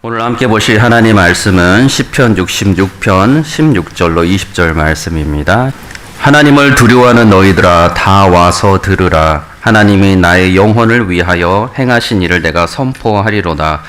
오늘 함께 보실 하나님 말씀은 시편 66편 16절로 20절 말씀입니다. 하나님을 두려워하는 너희들아 다 와서 들으라. 하나님이 나의 영혼을 위하여 행하신 일을 내가 선포하리로다.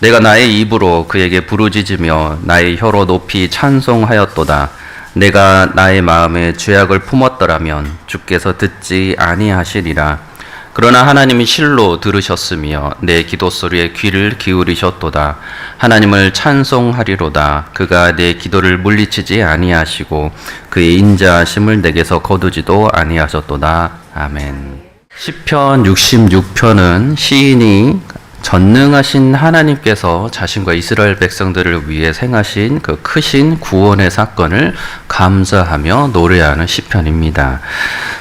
내가 나의 입으로 그에게 부르짖으며 나의 혀로 높이 찬송하였도다. 내가 나의 마음에 죄악을 품었더라면 주께서 듣지 아니하시리라. 그러나 하나님이 실로 들으셨으며 내 기도 소리에 귀를 기울이셨도다. 하나님을 찬송하리로다. 그가 내 기도를 물리치지 아니하시고 그의 인자하심을 내게서 거두지도 아니하셨도다. 아멘. 시편 66편은 시인이 전능하신 하나님께서 자신과 이스라엘 백성들을 위해 행하신 그 크신 구원의 사건을 감사하며 노래하는 시편입니다.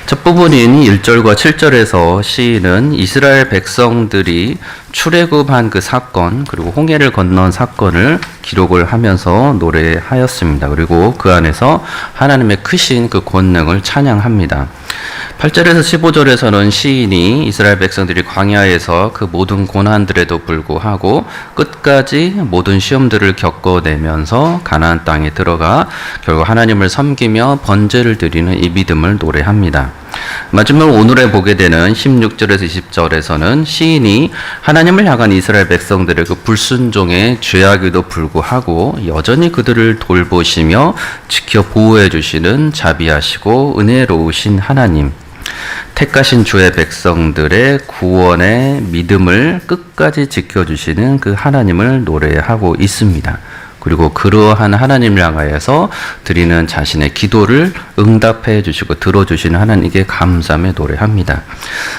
첫 부분인 1절과 7절에서 시인은 이스라엘 백성들이 출애굽한 그 사건 그리고 홍해를 건넌 사건을 기록을 하면서 노래하였습니다. 그리고 그 안에서 하나님의 크신 그 권능을 찬양합니다. 8절에서 15절에서는 시인이 이스라엘 백성들이 광야에서 그 모든 고난들에도 불구하고 끝까지 모든 시험들을 겪어내면서 가나안 땅에 들어가 결국 하나님을 섬기며 번제를 드리는 이 믿음을 노래합니다. 마지막 오늘에 보게 되는 16절에서 20절에서는 시인이 하나님을 향한 이스라엘 백성들의 그 불순종의 죄악에도 불구하고 여전히 그들을 돌보시며 지켜 보호해 주시는 자비하시고 은혜로우신 하나님, 택하신 주의 백성들의 구원의 믿음을 끝까지 지켜주시는 그 하나님을 노래하고 있습니다. 그리고 그러한 하나님을 향하여서 드리는 자신의 기도를 응답해 주시고 들어주시는 하나님께 감사하며 노래합니다.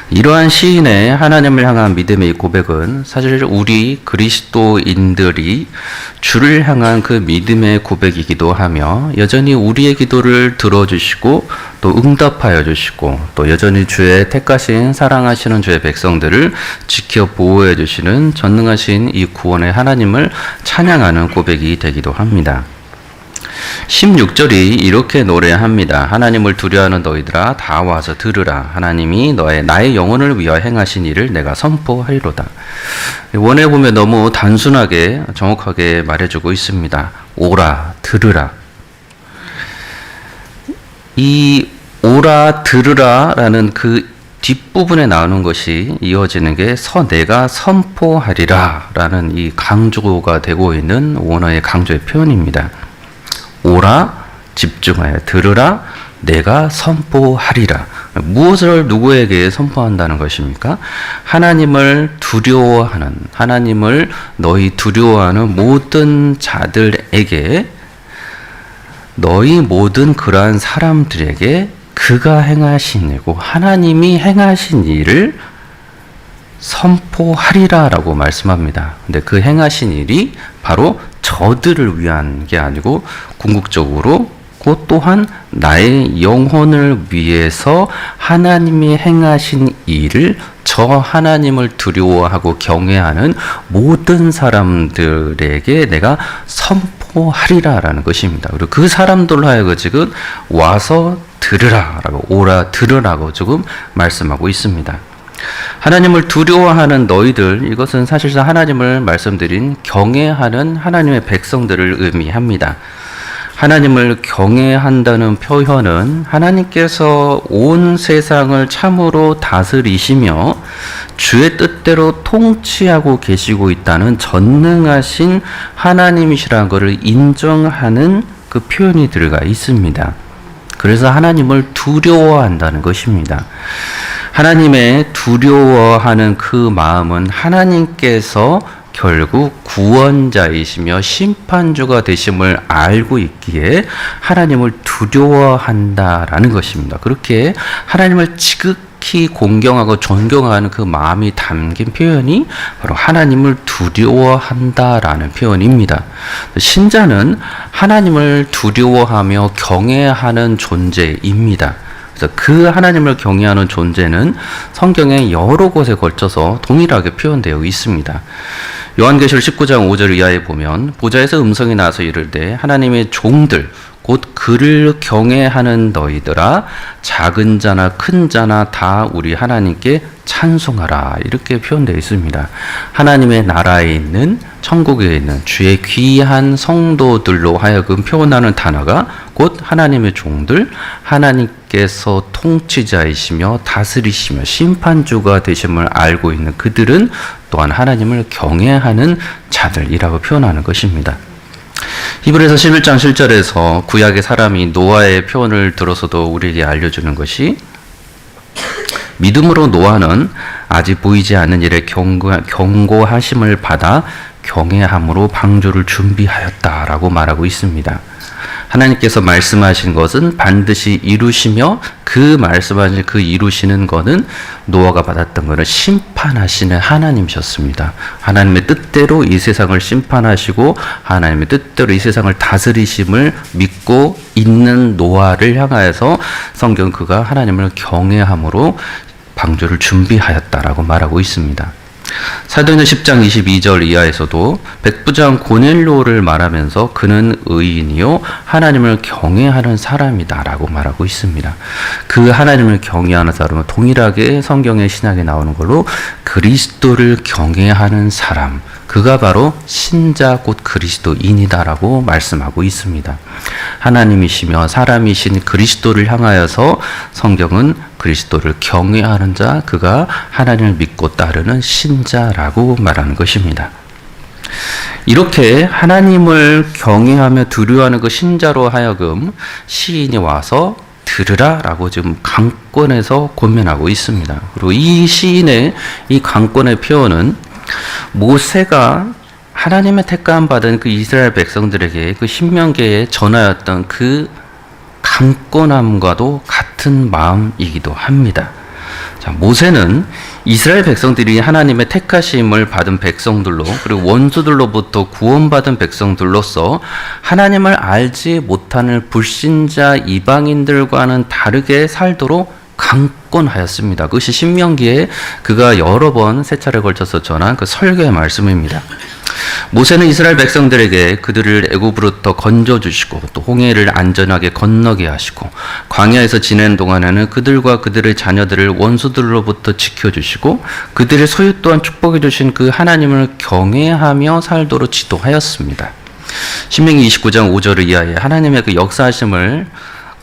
이러한 시인의 하나님을 향한 믿음의 고백은 사실 우리 그리스도인들이 주를 향한 그 믿음의 고백이기도 하며 여전히 우리의 기도를 들어주시고 또 응답하여 주시고 또 여전히 주의 택하신 사랑하시는 주의 백성들을 지켜 보호해 주시는 전능하신 이 구원의 하나님을 찬양하는 고백이 되기도 합니다. 16절이 이렇게 노래합니다. 하나님을 두려워하는 너희들아 다 와서 들으라. 하나님이 나의 영혼을 위하여 행하신 일을 내가 선포하리로다. 원에 보면 너무 단순하게 정확하게 말해주고 있습니다. 오라 들으라. 이 오라 들으라 라는 그 뒷부분에 나오는 것이 이어지는 게 내가 선포하리라 라는 이 강조가 되고 있는 원어의 강조의 표현입니다. 오라 집중하여 들으라 내가 선포하리라. 무엇을 누구에게 선포한다는 것입니까? 하나님을 두려워하는, 하나님을 너희 두려워하는 모든 자들에게, 너희 모든 그러한 사람들에게 그가 행하신 일고 하나님이 행하신 일을 선포하리라 라고 말씀합니다. 근데 그 행하신 일이 바로 저들을 위한 게 아니고 궁극적으로 그 또한 나의 영혼을 위해서 하나님이 행하신 일을 저 하나님을 두려워하고 경외하는 모든 사람들에게 내가 선포하리라라는 것입니다. 그리고 그 사람들로 하여금 지금 와서 들으라라고 오라 들으라고 조금 말씀하고 있습니다. 하나님을 두려워하는 너희들, 이것은 사실상 하나님을 말씀드린 경외하는 하나님의 백성들을 의미합니다. 하나님을 경외한다는 표현은 하나님께서 온 세상을 참으로 다스리시며 주의 뜻대로 통치하고 계시고 있다는 전능하신 하나님이시라는 것을 인정하는 그 표현이 들어가 있습니다. 그래서 하나님을 두려워한다는 것입니다. 하나님의 두려워하는 그 마음은 하나님께서 결국 구원자이시며 심판주가 되심을 알고 있기에 하나님을 두려워한다라는 것입니다. 그렇게 하나님을 지극히 공경하고 존경하는 그 마음이 담긴 표현이 바로 하나님을 두려워한다라는 표현입니다. 신자는 하나님을 두려워하며 경외하는 존재입니다. 그래서 그 하나님을 경외하는 존재는 성경의 여러 곳에 걸쳐서 동일하게 표현되어 있습니다. 요한계시록 19장 5절 이하에 보면 보좌에서 음성이 나서 이르되 하나님의 종들 곧 그를 경외하는 너희들아 작은 자나 큰 자나 다 우리 하나님께 찬송하라 이렇게 표현되어 있습니다. 하나님의 나라에 있는 천국에 있는 주의 귀한 성도들로 하여금 표현하는 단어가 곧 하나님의 종들, 하나님께서 통치자이시며 다스리시며 심판주가 되심을 알고 있는 그들은 또한 하나님을 경외하는 자들이라고 표현하는 것입니다. 히브리서 11장 7절에서 구약의 사람이 노아의 표현을 들어서도 우리에게 알려주는 것이 믿음으로 노아는 아직 보이지 않는 일에 경고하심을 받아 경외함으로 방주를 준비하였다라고 말하고 있습니다. 하나님께서 말씀하신 것은 반드시 이루시며 그 말씀하신 그 이루시는 것은 노아가 받았던 것은 심판하시는 하나님이셨습니다. 하나님의 뜻대로 이 세상을 심판하시고 하나님의 뜻대로 이 세상을 다스리심을 믿고 있는 노아를 향하여서 성경 그가 하나님을 경외함으로 방주를 준비하였다라고 말하고 있습니다. 사도행전 10장 22절 이하에서도 백부장 고넬료를 말하면서 그는 의인이요 하나님을 경외하는 사람이다라고 말하고 있습니다. 그 하나님을 경외하는 사람은 동일하게 성경의 신약에 나오는 걸로 그리스도를 경외하는 사람, 그가 바로 신자 곧 그리스도인이다라고 말씀하고 있습니다. 하나님이시며 사람이신 그리스도를 향하여서 성경은 그리스도를 경외하는 자, 그가 하나님을 믿고 따르는 신자라고 말하는 것입니다. 이렇게 하나님을 경외하며 두려워하는 그 신자로 하여금 시인이 와서 들으라 라고 지금 강권에서 권면하고 있습니다. 그리고 이 시인의 이 강권의 표현은 모세가 하나님의 택감 받은 그 이스라엘 백성들에게 그 신명기에 전하였던 그 강권함과도 같은 마음이기도 합니다. 자, 모세는 이스라엘 백성들이 하나님의 택하심을 받은 백성들로 그리고 원수들로부터 구원받은 백성들로서 하나님을 알지 못하는 불신자 이방인들과는 다르게 살도록 강권하였습니다. 그것이 신명기에 그가 여러 번 세 차례 걸쳐서 전한 그 설교의 말씀입니다. 모세는 이스라엘 백성들에게 그들을 애굽으로부터 건져주시고 또 홍해를 안전하게 건너게 하시고 광야에서 지낸 동안에는 그들과 그들의 자녀들을 원수들로부터 지켜주시고 그들의 소유 또한 축복해 주신 그 하나님을 경외하며 살도록 지도하였습니다. 신명기 29장 5절 이하에 하나님의 그 역사하심을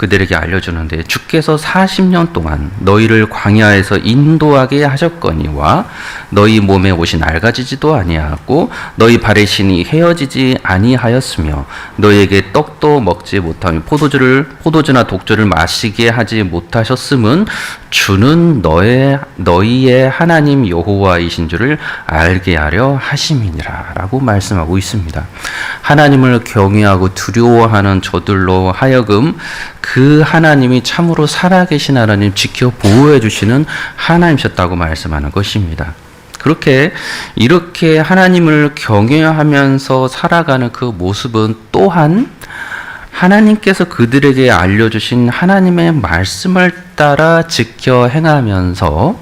그들에게 알려주는데 주께서 40년 동안 너희를 광야에서 인도하게 하셨거니와 너희 몸에 옷이 낡아지지도 아니하고 너희 발의 신이 헤어지지 아니하였으며 너희에게 떡도 먹지 못하며 포도주나 독주를 마시게 하지 못하셨음은 주는 너희의 하나님 여호와이신 줄을 알게 하려 하심이니라 라고 말씀하고 있습니다. 하나님을 경외하고 두려워하는 저들로 하여금 그 하나님이 참으로 살아계신 하나님 지켜 보호해 주시는 하나님이셨다고 말씀하는 것입니다. 이렇게 하나님을 경외하면서 살아가는 그 모습은 또한 하나님께서 그들에게 알려주신 하나님의 말씀을 따라 지켜 행하면서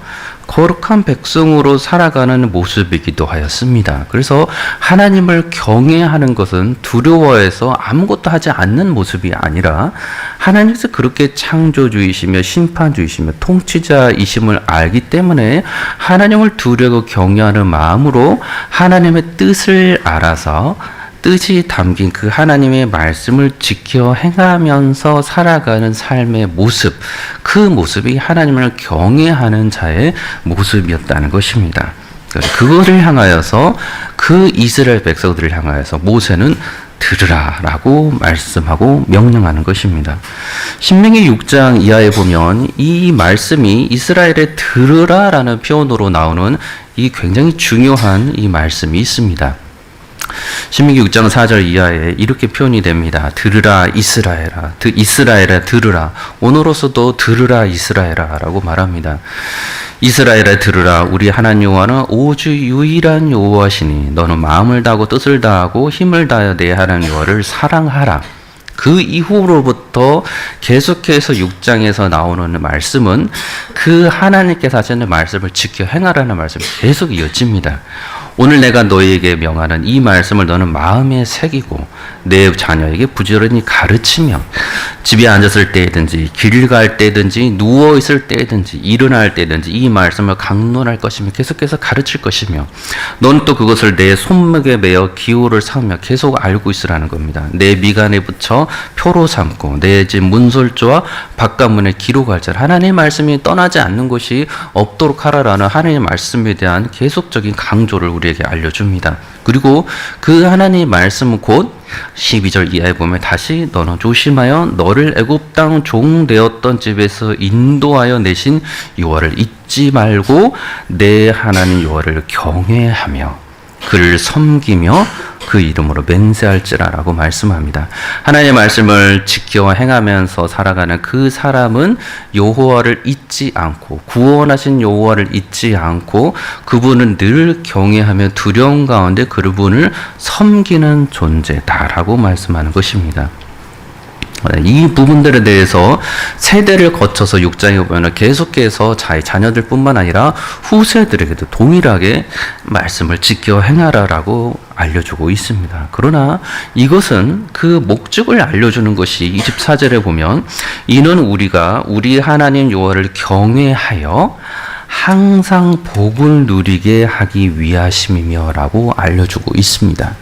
거룩한 백성으로 살아가는 모습이기도 하였습니다. 그래서 하나님을 경외하는 것은 두려워해서 아무것도 하지 않는 모습이 아니라 하나님께서 그렇게 창조주이시며 심판주이시며 통치자이심을 알기 때문에 하나님을 두려워 경외하는 마음으로 하나님의 뜻을 알아서 뜻이 담긴 그 하나님의 말씀을 지켜 행하면서 살아가는 삶의 모습, 그 모습이 하나님을 경외하는 자의 모습이었다는 것입니다. 그거를 향하여서 그 이스라엘 백성들을 향하여서 모세는 들으라 라고 말씀하고 명령하는 것입니다. 신명기 6장 이하에 보면 이 말씀이 이스라엘의 들으라 라는 표현으로 나오는 이 굉장히 중요한 이 말씀이 있습니다. 신명기 6장 4절 이하에 이렇게 표현이 됩니다. 들으라 이스라엘아, 이스라엘아 들으라. 오늘로서도 들으라 이스라엘아 라고 말합니다. 이스라엘아 들으라. 우리 하나님 여호와는 오직 유일한 여호와시니 너는 마음을 다하고 뜻을 다하고 힘을 다하여 내 하나님 여호와를 사랑하라. 그 이후로부터 계속해서 6장에서 나오는 말씀은 그 하나님께서 하시는 말씀을 지켜 행하라는 말씀이 계속 이어집니다. 오늘 내가 너희에게 명하는 이 말씀을 너는 마음에 새기고 내 자녀에게 부지런히 가르치며 집에 앉았을 때든지 길 갈 때든지 누워 있을 때든지 일어날 때든지 이 말씀을 강론할 것이며 계속해서 가르칠 것이며 넌 또 그것을 내 손목에 매어 기호를 삼으며 계속 알고 있으라는 겁니다. 내 미간에 붙여 표로 삼고 내 집 문설주와 바깥문에 기록할 자. 하나님의 말씀이 떠나지 않는 것이 없도록 하라라는 하나님의 말씀에 대한 계속적인 강조를 우리에게 알려줍니다. 그리고 그 하나님의 말씀은 곧 12절 이하에 보면 다시 너는 조심하여 너를 애굽 땅 종 되었던 집에서 인도하여 내신 여호와를 잊지 말고 내 하나님 여호와를 경외하며 그를 섬기며 그 이름으로 맹세할지라라고 말씀합니다. 하나님의 말씀을 지켜 행하면서 살아가는 그 사람은 여호와를 잊지 않고 구원하신 여호와를 잊지 않고 그분은 늘 경외하며 두려움 가운데 그분을 섬기는 존재다라고 말씀하는 것입니다. 이 부분들에 대해서 세대를 거쳐서 6장에 보면 계속해서 자녀들 뿐만 아니라 후세들에게도 동일하게 말씀을 지켜 행하라라고 알려주고 있습니다. 그러나 이것은 그 목적을 알려주는 것이 24절에 보면 이는 우리가 우리 하나님 여호와를 경외하여 항상 복을 누리게 하기 위하심이며 라고 알려주고 있습니다.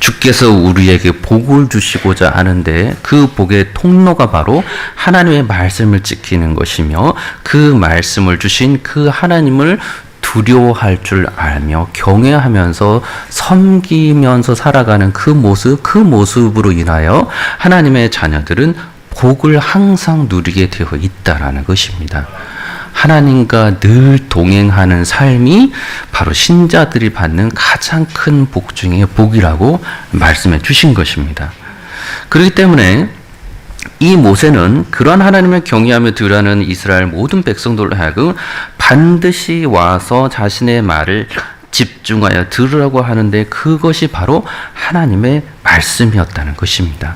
주께서 우리에게 복을 주시고자 하는데 그 복의 통로가 바로 하나님의 말씀을 지키는 것이며 그 말씀을 주신 그 하나님을 두려워할 줄 알며 경외하면서 섬기면서 살아가는 그 모습으로 인하여 하나님의 자녀들은 복을 항상 누리게 되어 있다라는 것입니다. 하나님과 늘 동행하는 삶이 바로 신자들이 받는 가장 큰 복 중에 복이라고 말씀해 주신 것입니다. 그렇기 때문에 이 모세는 그러한 하나님을 경외하며 들으라는 이스라엘 모든 백성들로 하여금 반드시 와서 자신의 말을 집중하여 들으라고 하는데 그것이 바로 하나님의 말씀이었다는 것입니다.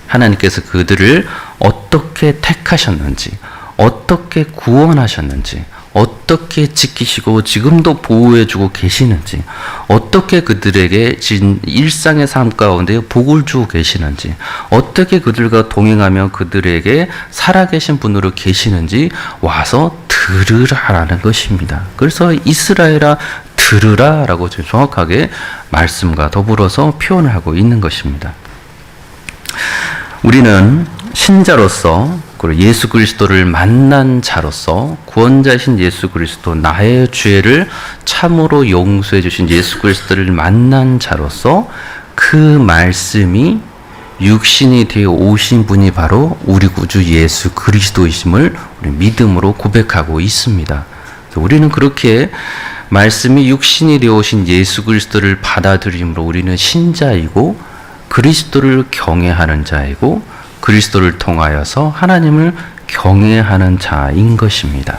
하나님께서 그들을 어떻게 택하셨는지 어떻게 구원하셨는지 어떻게 지키시고 지금도 보호해주고 계시는지 어떻게 그들에게 일상의 삶 가운데 복을 주고 계시는지 어떻게 그들과 동행하며 그들에게 살아계신 분으로 계시는지 와서 들으라라는 것입니다. 그래서 이스라엘아 들으라라고 정확하게 말씀과 더불어서 표현을 하고 있는 것입니다. 우리는 신자로서 그리고 예수 그리스도를 만난 자로서 구원자이신 예수 그리스도 나의 죄를 참으로 용서해 주신 예수 그리스도를 만난 자로서 그 말씀이 육신이 되어 오신 분이 바로 우리 구주 예수 그리스도이심을 우리 믿음으로 고백하고 있습니다. 우리는 그렇게 말씀이 육신이 되어 오신 예수 그리스도를 받아들임으로 우리는 신자이고 그리스도를 경외하는 자이고 그리스도를 통하여서 하나님을 경외하는 자인 것입니다.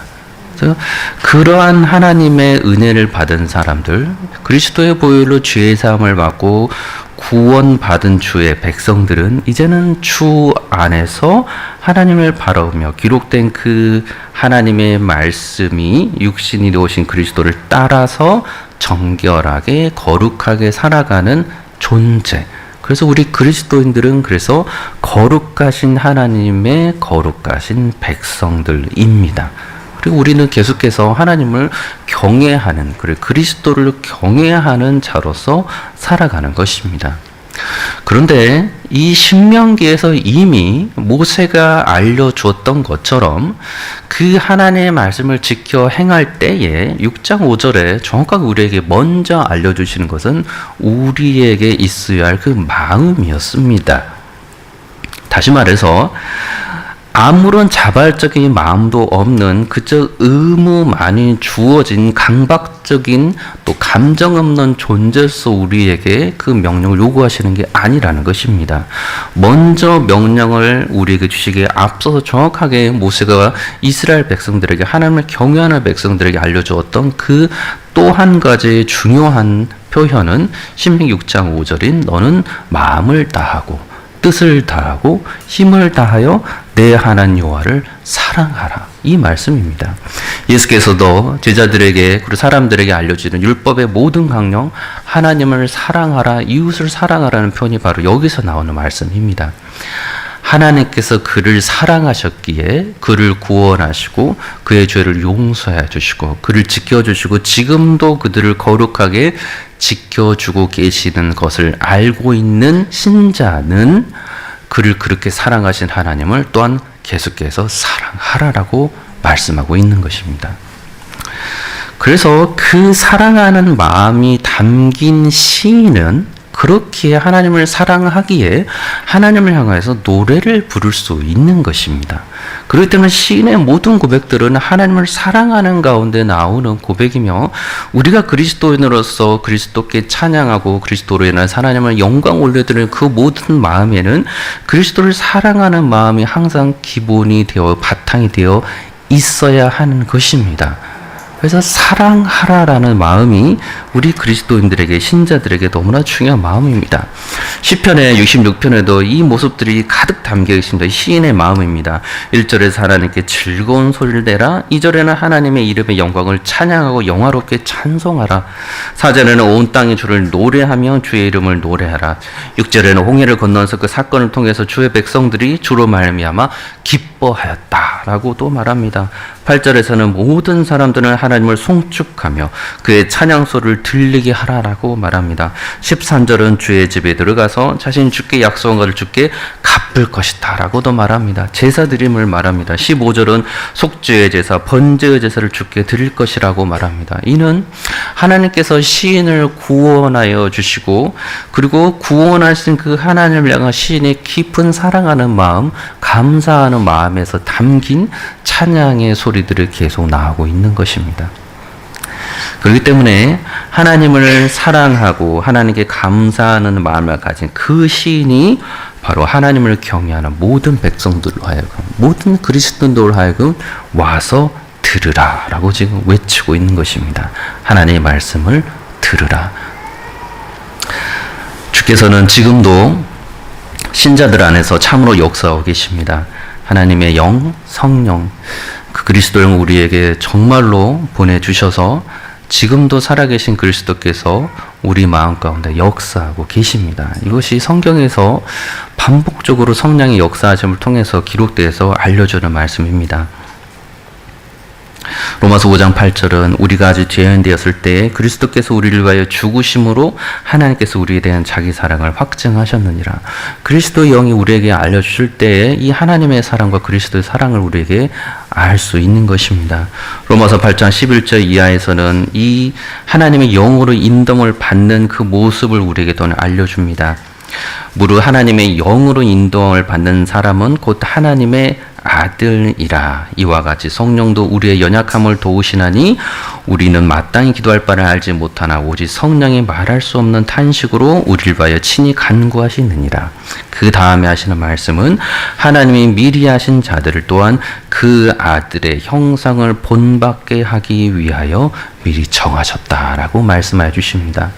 그래서 그러한 하나님의 은혜를 받은 사람들, 그리스도의 보혈로 죄의 사함을 받고 구원받은 주의 백성들은 이제는 주 안에서 하나님을 바라보며 기록된 그 하나님의 말씀이 육신이 되어오신 그리스도를 따라서 정결하게 거룩하게 살아가는 존재. 그래서 우리 그리스도인들은 그래서 거룩하신 하나님의 거룩하신 백성들입니다. 그리고 우리는 계속해서 하나님을 경외하는, 그리고 그리스도를 경외하는 자로서 살아가는 것입니다. 그런데 이 신명기에서 이미 모세가 알려주었던 것처럼 그 하나님의 말씀을 지켜 행할 때에 6장 5절에 정확하게 우리에게 먼저 알려주시는 것은 우리에게 있어야 할 그 마음이었습니다. 다시 말해서 아무런 자발적인 마음도 없는 그저 의무만이 주어진 강박적인 또 감정 없는 존재로서 우리에게 그 명령을 요구하시는 게 아니라는 것입니다. 먼저 명령을 우리에게 주시기에 앞서서 정확하게 모세가 이스라엘 백성들에게 하나님을 경외하는 백성들에게 알려주었던 그 또 한 가지 중요한 표현은 신명기 6장 5절인 너는 마음을 다하고 뜻을 다하고 힘을 다하여 내 하나님 여호와를 사랑하라. 이 말씀입니다. 예수께서도 제자들에게 그리고 사람들에게 알려주는 율법의 모든 강령, 하나님을 사랑하라, 이웃을 사랑하라는 표현이 바로 여기서 나오는 말씀입니다. 하나님께서 그를 사랑하셨기에 그를 구원하시고 그의 죄를 용서해 주시고 그를 지켜주시고 지금도 그들을 거룩하게 지켜주고 계시는 것을 알고 있는 신자는 그를 그렇게 사랑하신 하나님을 또한 계속해서 사랑하라라고 말씀하고 있는 것입니다. 그래서 그 사랑하는 마음이 담긴 시인은 그렇게 하나님을 사랑하기에 하나님을 향해서 노래를 부를 수 있는 것입니다. 그렇기 때문에 시인의 모든 고백들은 하나님을 사랑하는 가운데 나오는 고백이며 우리가 그리스도인으로서 그리스도께 찬양하고 그리스도로 인해서 하나님을 영광 올려드리는 그 모든 마음에는 그리스도를 사랑하는 마음이 항상 기본이 되어 바탕이 되어 있어야 하는 것입니다. 그래서 사랑하라라는 마음이 우리 그리스도인들에게 신자들에게 너무나 중요한 마음입니다. 시편의 66편에도 이 모습들이 가득 담겨 있습니다. 시인의 마음입니다. 1절에서 하나님께 즐거운 소리를 내라. 2절에는 하나님의 이름의 영광을 찬양하고 영화롭게 찬송하라. 4절에는 온 땅이 주를 노래하며 주의 이름을 노래하라. 6절에는 홍해를 건너서 그 사건을 통해서 주의 백성들이 주로 말미암아 기뻐하였다라고 또 말합니다. 8절에서는 모든 사람들은 하나님을 송축하며 그의 찬양 소리를 들리게 하라라고 말합니다. 13절은 주의 집에 들어가서 자신 주께 약속한 것을 주께 갚을 것이다 라고도 말합니다. 제사 드림을 말합니다. 15절은 속죄의 제사, 번제의 제사를 주께 드릴 것이라고 말합니다. 이는 하나님께서 시인을 구원하여 주시고 그리고 구원하신 그 하나님을 향한 시인의 깊은 사랑하는 마음, 감사하는 마음에서 담긴 찬양의 소리들을 계속 나오고 있는 것입니다. 그렇기 때문에 하나님을 사랑하고 하나님께 감사하는 마음을 가진 그 시인이 바로 하나님을 경외하는 모든 백성들로 하여금, 모든 그리스도인들로 하여금 와서 들으라 라고 지금 외치고 있는 것입니다. 하나님의 말씀을 들으라. 주께서는 지금도 신자들 안에서 참으로 역사하고 계십니다. 하나님의 영, 성령, 그 그리스도를 우리에게 정말로 보내주셔서 지금도 살아계신 그리스도께서 우리 마음 가운데 역사하고 계십니다. 이것이 성경에서 반복적으로 성령의 역사하심을 통해서 기록되어서 알려주는 말씀입니다. 로마서 5장 8절은 우리가 아직 죄인 되었을 때 그리스도께서 우리를 위하여 죽으심으로 하나님께서 우리에 대한 자기 사랑을 확증하셨느니라. 그리스도의 영이 우리에게 알려주실 때에 이 하나님의 사랑과 그리스도의 사랑을 우리에게 알 수 있는 것입니다. 로마서 8장 11절 이하에서는 이 하나님의 영으로 인도를 받는 그 모습을 우리에게 또 알려줍니다. 무릇 하나님의 영으로 인도를 받는 사람은 곧 하나님의 아들이라. 이와 같이 성령도 우리의 연약함을 도우시나니 우리는 마땅히 기도할 바를 알지 못하나 오직 성령이 말할 수 없는 탄식으로 우리를 위하여 친히 간구하시느니라. 그 다음에 하시는 말씀은 하나님이 미리 하신 자들을 또한 그 아들의 형상을 본받게 하기 위하여 미리 정하셨다라고 말씀해 주십니다.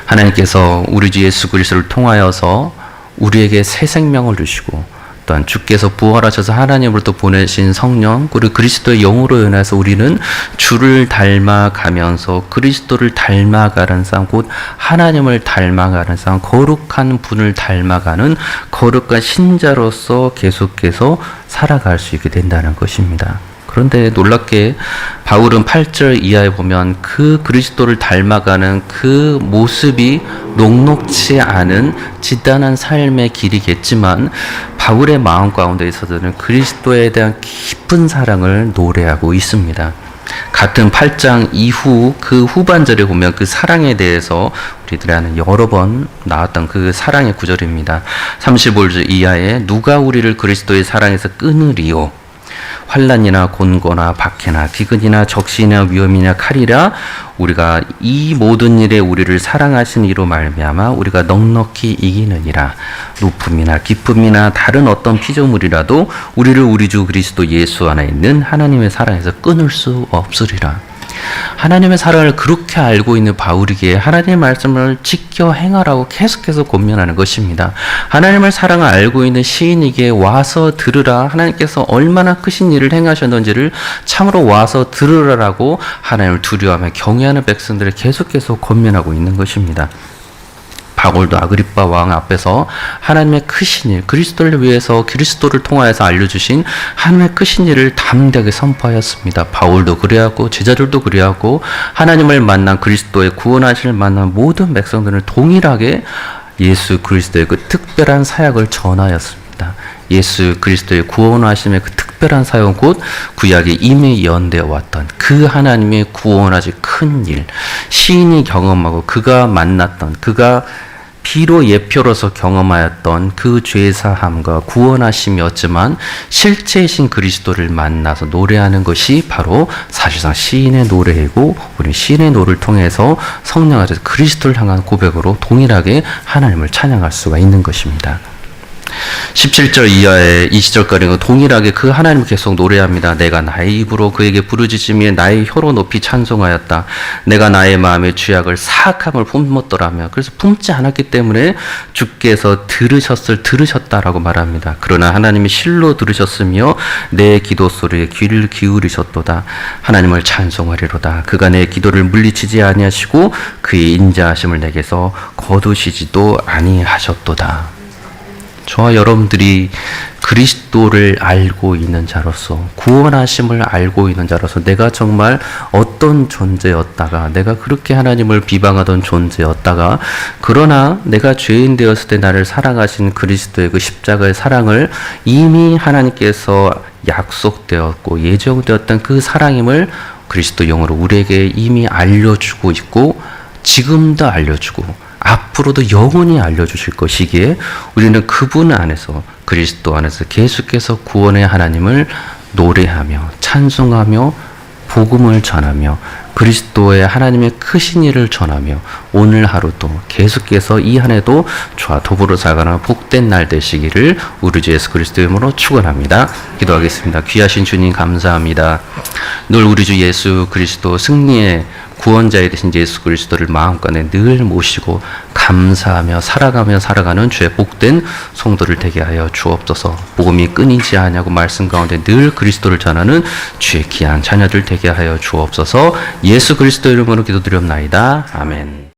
하나님께서 우리 주 예수 그리스도를 통하여서 우리에게 새 생명을 주시고 또한 주께서 부활하셔서 하나님으로부터 보내신 성령 그리고 그리스도의 영으로 인해서 우리는 주를 닮아가면서 그리스도를 닮아가는 삶, 곧 하나님을 닮아가는 삶, 거룩한 분을 닮아가는 거룩한 신자로서 계속해서 살아갈 수 있게 된다는 것입니다. 그런데 놀랍게 바울은 8절 이하에 보면 그 그리스도를 닮아가는 그 모습이 녹록치 않은 지단한 삶의 길이겠지만 바울의 마음 가운데 있어서는 그리스도에 대한 깊은 사랑을 노래하고 있습니다. 같은 8장 이후 그 후반절에 보면 그 사랑에 대해서 우리들이 아는 여러 번 나왔던 그 사랑의 구절입니다. 35절 이하에 누가 우리를 그리스도의 사랑에서 끊으리요? 환난이나 곤고나 박해나 비근이나 적신이나 위험이나 칼이라. 우리가 이 모든 일에 우리를 사랑하신 이로 말미암아 우리가 넉넉히 이기느니라. 높음이나 기쁨이나 다른 어떤 피조물이라도 우리를 우리 주 그리스도 예수 안에 있는 하나님의 사랑에서 끊을 수 없으리라. 하나님의 사랑을 그렇게 알고 있는 바울이기에 하나님의 말씀을 지켜 행하라고 계속해서 권면하는 것입니다. 하나님의 사랑을 알고 있는 시인에게 와서 들으라, 하나님께서 얼마나 크신 일을 행하셨는지를 참으로 와서 들으라라고 하나님을 두려워하며 경외하는 백성들을 계속해서 권면하고 있는 것입니다. 바울도 아그리빠 왕 앞에서 하나님의 크신 일, 그리스도를 위해서 그리스도를 통하여서 알려주신 하나님의 크신 일을 담대하게 선포하였습니다. 바울도 그래하고 제자들도 그래하고 하나님을 만난 그리스도의 구원하심을 만난 모든 백성들은 동일하게 예수 그리스도의 그 특별한 사역을 전하였습니다. 예수 그리스도의 구원하심의 그 특별한 사역, 곧 구약에 이미 연대해 왔던 그 하나님의 구원하신 큰 일, 시인이 경험하고 그가 만났던, 그가 비로 예표로서 경험하였던 그 죄사함과 구원하심이었지만 실제이신 그리스도를 만나서 노래하는 것이 바로 사실상 시인의 노래이고, 우리 시인의 노래를 통해서 성령 안에서 그리스도를 향한 고백으로 동일하게 하나님을 찬양할 수가 있는 것입니다. 17절 이하의 이 시절까지는 동일하게 그 하나님을 계속 노래합니다. 내가 나의 입으로 그에게 부르짖으며 나의 혀로 높이 찬송하였다. 내가 나의 마음의 죄악을 사악함을 품었더라며. 그래서 품지 않았기 때문에 주께서 들으셨다라고 말합니다. 그러나 하나님이 실로 들으셨으며 내 기도 소리에 귀를 기울이셨도다. 하나님을 찬송하리로다. 그가 내 기도를 물리치지 아니하시고 그의 인자하심을 내게서 거두시지도 아니하셨도다. 저와 여러분들이 그리스도를 알고 있는 자로서, 구원하심을 알고 있는 자로서 내가 정말 어떤 존재였다가, 내가 그렇게 하나님을 비방하던 존재였다가, 그러나 내가 죄인 되었을 때 나를 사랑하신 그리스도의 그 십자가의 사랑을 이미 하나님께서 약속되었고 예정되었던 그 사랑임을 그리스도 영으로 우리에게 이미 알려주고 있고, 지금도 알려주고 앞으로도 영원히 알려주실 것이기에 우리는 그분 안에서, 그리스도 안에서 계속해서 구원의 하나님을 노래하며 찬송하며 복음을 전하며 그리스도의 하나님의 크신 일을 전하며 오늘 하루도 계속해서 이 한 해도 저와 더불어 살아가는 복된 날 되시기를 우리 주 예수 그리스도의 이름으로 축원합니다. 기도하겠습니다. 귀하신 주님 감사합니다. 늘 우리 주 예수 그리스도 승리의 구원자에 되신 예수 그리스도를 마음간에 늘 모시고 감사하며 살아가는 주의 복된 성도를 되게 하여 주옵소서. 복음이 끊이지 아니하고 말씀 가운데 늘 그리스도를 전하는 주의 귀한 자녀들 되게 하여 주옵소서. 예수 그리스도 이름으로 기도드렸나이다. 아멘.